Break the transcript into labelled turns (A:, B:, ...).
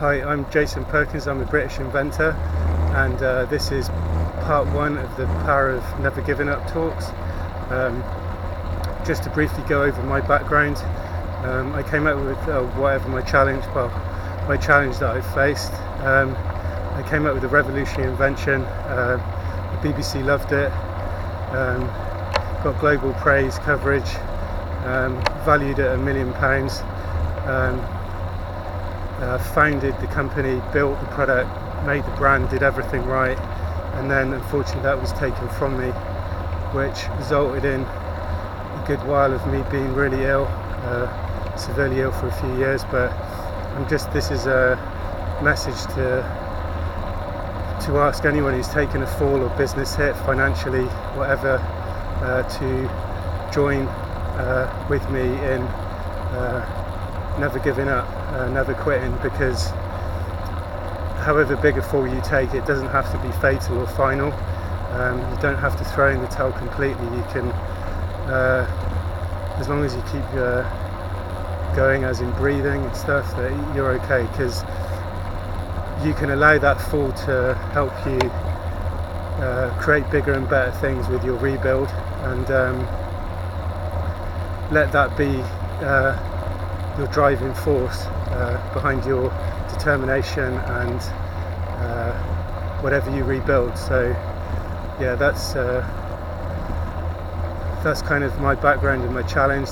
A: Hi, I'm Jason Perkins. I'm a British inventor, and this is part one of the Power of Never Giving Up talks. Just to briefly go over my background, I came up with my challenge that I faced. I came up with a revolutionary invention. The BBC loved it, got global praise, coverage, valued at £1 million. Founded the company, built the product, made the brand, did everything right, and then unfortunately that was taken from me, which resulted in a good while of me being really ill, severely ill for a few years. But this is a message to ask anyone who's taken a fall or business hit, financially, whatever, to join with me in never giving up, never quitting, because however big a fall you take, it doesn't have to be fatal or final. You don't have to throw in the towel completely. You can, as long as you keep going, as in breathing and stuff, that you're okay, because you can allow that fall to help you create bigger and better things with your rebuild, and let that be your driving force behind your determination and whatever you rebuild. So yeah, that's kind of my background and my challenge.